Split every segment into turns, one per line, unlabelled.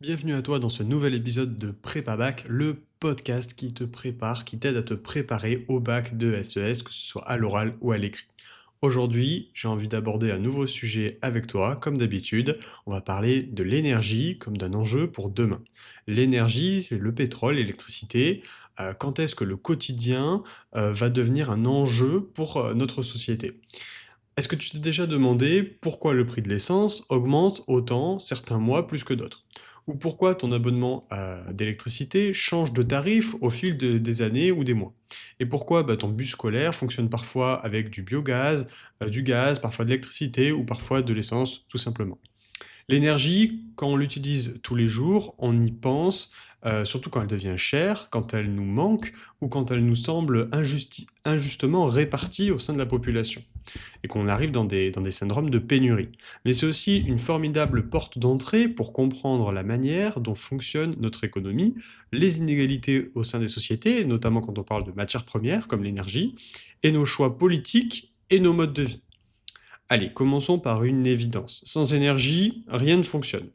Bienvenue à toi dans ce nouvel épisode de Prépa Bac, le podcast qui te prépare, qui t'aide à te préparer au bac de SES, que ce soit à l'oral ou à l'écrit. Aujourd'hui, j'ai envie d'aborder un nouveau sujet avec toi, comme d'habitude. On va parler de l'énergie comme d'un enjeu pour demain. L'énergie, c'est le pétrole, l'électricité. Quand est-ce que le quotidien va devenir un enjeu pour notre société? Est-ce que tu t'es déjà demandé pourquoi le prix de l'essence augmente autant certains mois plus que d'autres? Ou pourquoi ton abonnement d'électricité change de tarif au fil des années ou des mois? Et pourquoi ton bus scolaire fonctionne parfois avec du biogaz, du gaz, parfois de l'électricité ou parfois de l'essence tout simplement? L'énergie, quand on l'utilise tous les jours, on y pense, surtout quand elle devient chère, quand elle nous manque ou quand elle nous semble injustement répartie au sein de la population et qu'on arrive dans des syndromes de pénurie. Mais c'est aussi une formidable porte d'entrée pour comprendre la manière dont fonctionne notre économie, les inégalités au sein des sociétés, notamment quand on parle de matières premières comme l'énergie, et nos choix politiques et nos modes de vie. Allez, commençons par une évidence. Sans énergie, rien ne fonctionne.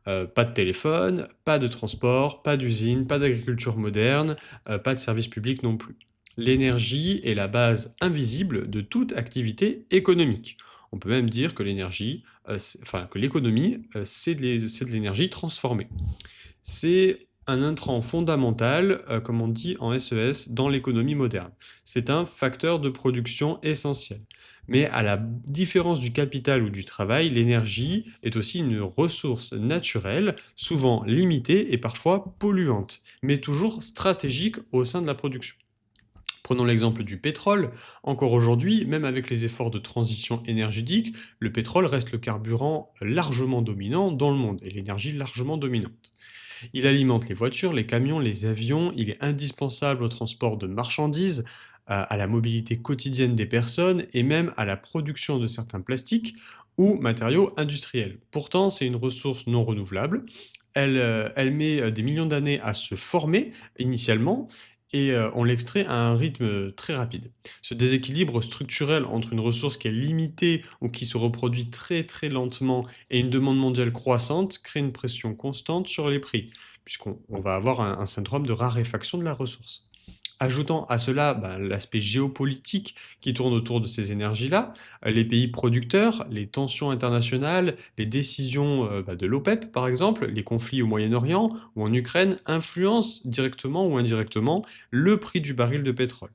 Pas de téléphone, pas de transport, pas d'usine, pas d'agriculture moderne, pas de service public non plus. L'énergie est la base invisible de toute activité économique. On peut même dire que que l'économie, c'est de l'énergie transformée. C'est un intrant fondamental, comme on dit en SES, dans l'économie moderne. C'est un facteur de production essentiel. Mais à la différence du capital ou du travail, l'énergie est aussi une ressource naturelle, souvent limitée et parfois polluante, mais toujours stratégique au sein de la production. Prenons l'exemple du pétrole. Encore aujourd'hui, même avec les efforts de transition énergétique, le pétrole reste le carburant largement dominant dans le monde et l'énergie largement dominante. Il alimente les voitures, les camions, les avions, il est indispensable au transport de marchandises, à la mobilité quotidienne des personnes et même à la production de certains plastiques ou matériaux industriels. Pourtant, c'est une ressource non renouvelable. Elle met des millions d'années à se former initialement et on l'extrait à un rythme très rapide. Ce déséquilibre structurel entre une ressource qui est limitée ou qui se reproduit très très lentement et une demande mondiale croissante crée une pression constante sur les prix, puisqu'on va avoir un syndrome de raréfaction de la ressource. Ajoutant à cela l'aspect géopolitique qui tourne autour de ces énergies-là, les pays producteurs, les tensions internationales, les décisions de l'OPEP par exemple, les conflits au Moyen-Orient ou en Ukraine influencent directement ou indirectement le prix du baril de pétrole.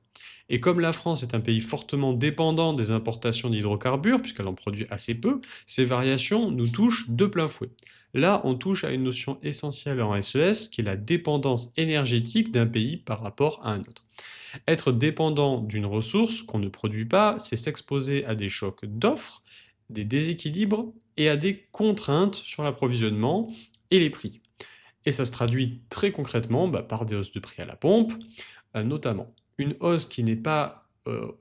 Et comme la France est un pays fortement dépendant des importations d'hydrocarbures, puisqu'elle en produit assez peu, ces variations nous touchent de plein fouet. Là, on touche à une notion essentielle en SES, qui est la dépendance énergétique d'un pays par rapport à un autre. Être dépendant d'une ressource qu'on ne produit pas, c'est s'exposer à des chocs d'offres, des déséquilibres et à des contraintes sur l'approvisionnement et les prix. Et ça se traduit très concrètement par des hausses de prix à la pompe, notamment. Une hausse qui n'est pas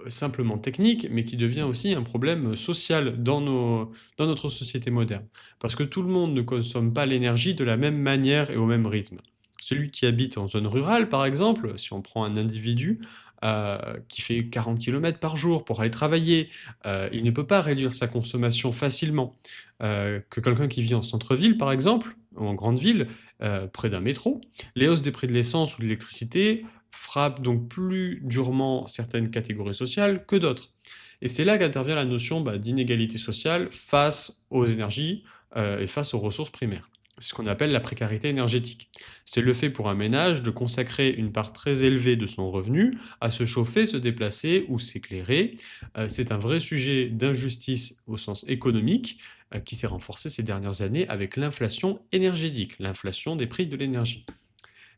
simplement technique, mais qui devient aussi un problème social dans notre société moderne. Parce que tout le monde ne consomme pas l'énergie de la même manière et au même rythme. Celui qui habite en zone rurale, par exemple, si on prend un individu qui fait 40 kilomètres par jour pour aller travailler, il ne peut pas réduire sa consommation facilement que quelqu'un qui vit en centre-ville, par exemple, ou en grande ville, près d'un métro. Les hausses des prix de l'essence ou de l'électricité frappent donc plus durement certaines catégories sociales que d'autres. Et c'est là qu'intervient la notion d'inégalité sociale face aux énergies et face aux ressources primaires. C'est ce qu'on appelle la précarité énergétique. C'est le fait pour un ménage de consacrer une part très élevée de son revenu à se chauffer, se déplacer ou s'éclairer. C'est un vrai sujet d'injustice au sens économique qui s'est renforcé ces dernières années avec l'inflation énergétique, l'inflation des prix de l'énergie.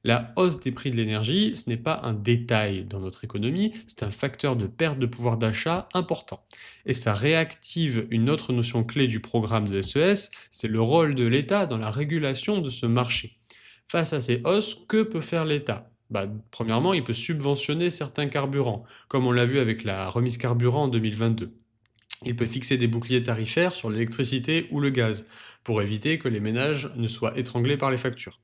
La hausse des prix de l'énergie, ce n'est pas un détail dans notre économie, c'est un facteur de perte de pouvoir d'achat important. Et ça réactive une autre notion clé du programme de SES, c'est le rôle de l'État dans la régulation de ce marché. Face à ces hausses, que peut faire l'État? Premièrement, il peut subventionner certains carburants, comme on l'a vu avec la remise carburant en 2022. Il peut fixer des boucliers tarifaires sur l'électricité ou le gaz, pour éviter que les ménages ne soient étranglés par les factures,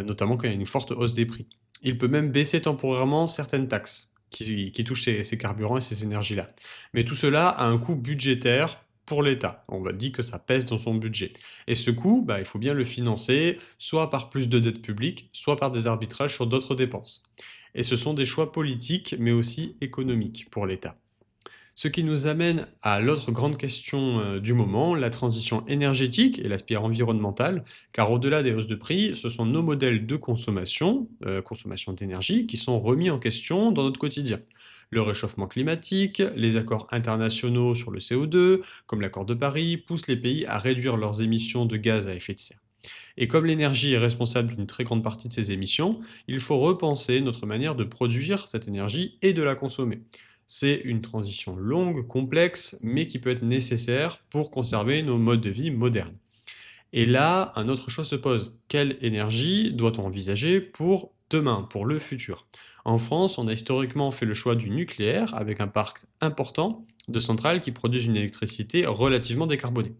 notamment quand il y a une forte hausse des prix. Il peut même baisser temporairement certaines taxes qui touchent ces carburants et ces énergies-là. Mais tout cela a un coût budgétaire pour l'État. On va dire que ça pèse dans son budget. Et ce coût, il faut bien le financer, soit par plus de dette publique, soit par des arbitrages sur d'autres dépenses. Et ce sont des choix politiques, mais aussi économiques pour l'État. Ce qui nous amène à l'autre grande question du moment, la transition énergétique et l'aspect environnemental, car au-delà des hausses de prix, ce sont nos modèles de consommation, consommation d'énergie, qui sont remis en question dans notre quotidien. Le réchauffement climatique, les accords internationaux sur le CO2, comme l'accord de Paris, poussent les pays à réduire leurs émissions de gaz à effet de serre. Et comme l'énergie est responsable d'une très grande partie de ces émissions, il faut repenser notre manière de produire cette énergie et de la consommer. C'est une transition longue, complexe, mais qui peut être nécessaire pour conserver nos modes de vie modernes. Et là, un autre choix se pose. Quelle énergie doit-on envisager pour demain, pour le futur? En France, on a historiquement fait le choix du nucléaire avec un parc important de centrales qui produisent une électricité relativement décarbonée.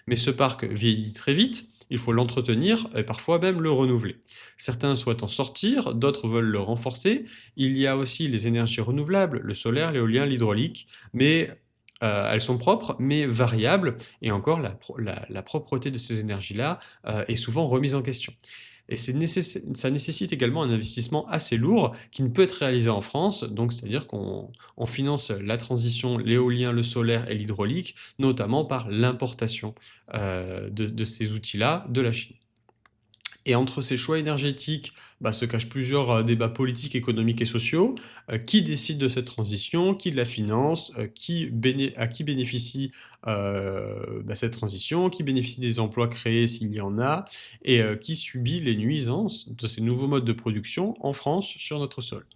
Mais ce parc vieillit très vite, il faut l'entretenir et parfois même le renouveler. Certains souhaitent en sortir, d'autres veulent le renforcer. Il y a aussi les énergies renouvelables, le solaire, l'éolien, l'hydraulique, mais elles sont propres mais variables et encore la propreté de ces énergies-là est souvent remise en question. Et ça nécessite également un investissement assez lourd qui ne peut être réalisé en France, donc c'est-à-dire qu'on finance la transition, l'éolien, le solaire et l'hydraulique, notamment par l'importation de ces outils-là de la Chine. Et entre ces choix énergétiques, se cachent plusieurs débats politiques, économiques et sociaux. Qui décide de cette transition? Qui la finance? À qui bénéficie cette transition? Qui bénéficie des emplois créés s'il y en a? Et qui subit les nuisances de ces nouveaux modes de production en France sur notre sol?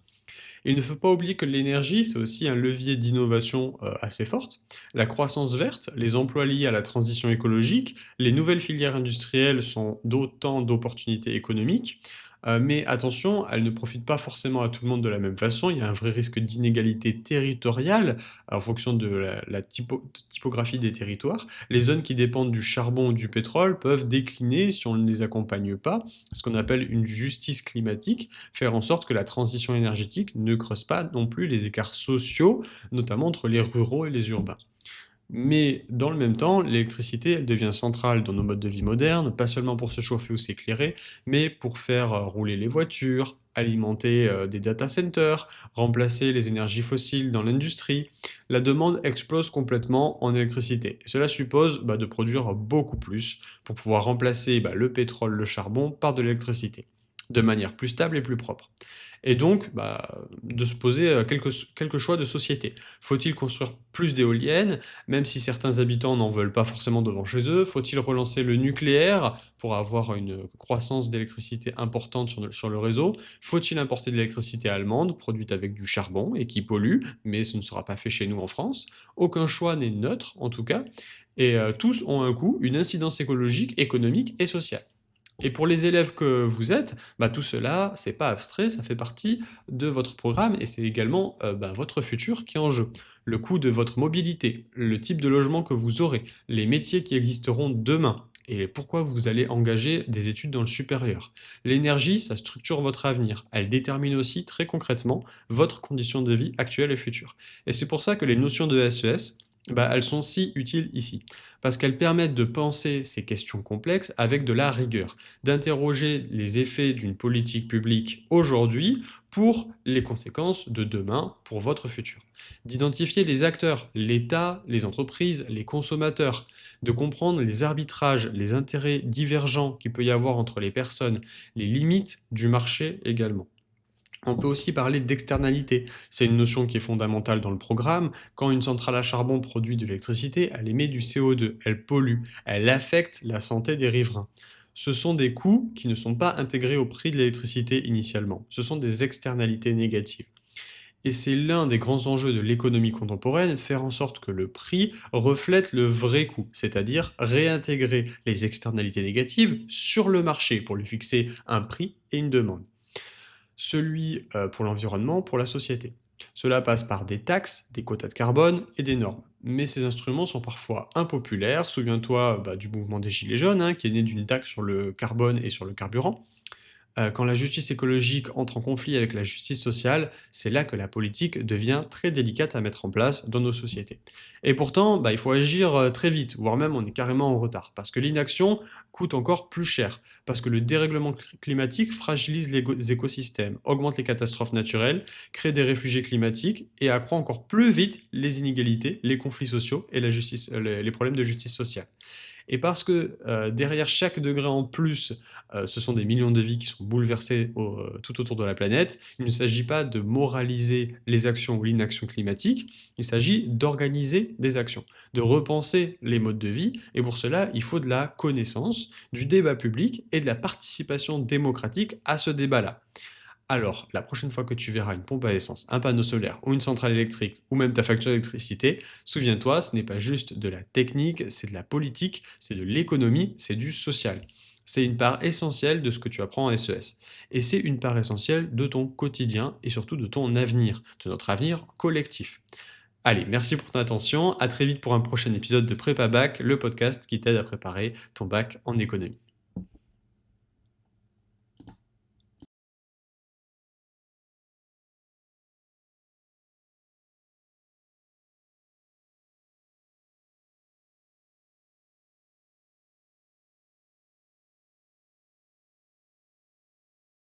Il ne faut pas oublier que l'énergie, c'est aussi un levier d'innovation assez forte. La croissance verte, les emplois liés à la transition écologique, les nouvelles filières industrielles sont d'autant d'opportunités économiques. Mais attention, elles ne profitent pas forcément à tout le monde de la même façon. Il y a un vrai risque d'inégalité territoriale en fonction de la typographie des territoires. Les zones qui dépendent du charbon ou du pétrole peuvent décliner si on ne les accompagne pas, ce qu'on appelle une justice climatique, faire en sorte que la transition énergétique ne creuse pas non plus les écarts sociaux, notamment entre les ruraux et les urbains. Mais dans le même temps, l'électricité, elle devient centrale dans nos modes de vie modernes, pas seulement pour se chauffer ou s'éclairer, mais pour faire rouler les voitures, alimenter des data centers, remplacer les énergies fossiles dans l'industrie. La demande explose complètement en électricité. Et cela suppose de produire beaucoup plus pour pouvoir remplacer le pétrole, le charbon par de l'électricité, de manière plus stable et plus propre. Et donc, de se poser quelques choix de société. Faut-il construire plus d'éoliennes, même si certains habitants n'en veulent pas forcément devant chez eux? Faut-il relancer le nucléaire pour avoir une croissance d'électricité importante sur le réseau? Faut-il importer de l'électricité allemande, produite avec du charbon et qui pollue, mais ce ne sera pas fait chez nous en France? Aucun choix n'est neutre, en tout cas, et tous ont un coût, une incidence écologique, économique et sociale. Et pour les élèves que vous êtes, tout cela, c'est pas abstrait, ça fait partie de votre programme et c'est également votre futur qui est en jeu. Le coût de votre mobilité, le type de logement que vous aurez, les métiers qui existeront demain et pourquoi vous allez engager des études dans le supérieur. L'énergie, ça structure votre avenir. Elle détermine aussi très concrètement votre condition de vie actuelle et future. Et c'est pour ça que les notions de SES, elles sont si utiles ici, parce qu'elles permettent de penser ces questions complexes avec de la rigueur, d'interroger les effets d'une politique publique aujourd'hui pour les conséquences de demain pour votre futur, d'identifier les acteurs, l'État, les entreprises, les consommateurs, de comprendre les arbitrages, les intérêts divergents qu'il peut y avoir entre les personnes, les limites du marché également. On peut aussi parler d'externalité. C'est une notion qui est fondamentale dans le programme. Quand une centrale à charbon produit de l'électricité, elle émet du CO2, elle pollue, elle affecte la santé des riverains. Ce sont des coûts qui ne sont pas intégrés au prix de l'électricité initialement. Ce sont des externalités négatives. Et c'est l'un des grands enjeux de l'économie contemporaine, faire en sorte que le prix reflète le vrai coût, c'est-à-dire réintégrer les externalités négatives sur le marché pour lui fixer un prix et une demande. Celui pour l'environnement, pour la société. Cela passe par des taxes, des quotas de carbone et des normes. Mais ces instruments sont parfois impopulaires. Souviens-toi du mouvement des Gilets jaunes, qui est né d'une taxe sur le carbone et sur le carburant. Quand la justice écologique entre en conflit avec la justice sociale, c'est là que la politique devient très délicate à mettre en place dans nos sociétés. Et pourtant, il faut agir très vite, voire même on est carrément en retard, parce que l'inaction coûte encore plus cher, parce que le dérèglement climatique fragilise les écosystèmes, augmente les catastrophes naturelles, crée des réfugiés climatiques et accroît encore plus vite les inégalités, les conflits sociaux et les problèmes de justice sociale. Et parce que derrière chaque degré en plus, ce sont des millions de vies qui sont bouleversées tout autour de la planète, il ne s'agit pas de moraliser les actions ou l'inaction climatique, il s'agit d'organiser des actions, de repenser les modes de vie, et pour cela, il faut de la connaissance, du débat public et de la participation démocratique à ce débat-là. Alors, la prochaine fois que tu verras une pompe à essence, un panneau solaire ou une centrale électrique ou même ta facture d'électricité, souviens-toi, ce n'est pas juste de la technique, c'est de la politique, c'est de l'économie, c'est du social. C'est une part essentielle de ce que tu apprends en SES. Et c'est une part essentielle de ton quotidien et surtout de ton avenir, de notre avenir collectif. Allez, merci pour ton attention. À très vite pour un prochain épisode de Prépa Bac, le podcast qui t'aide à préparer ton bac en économie.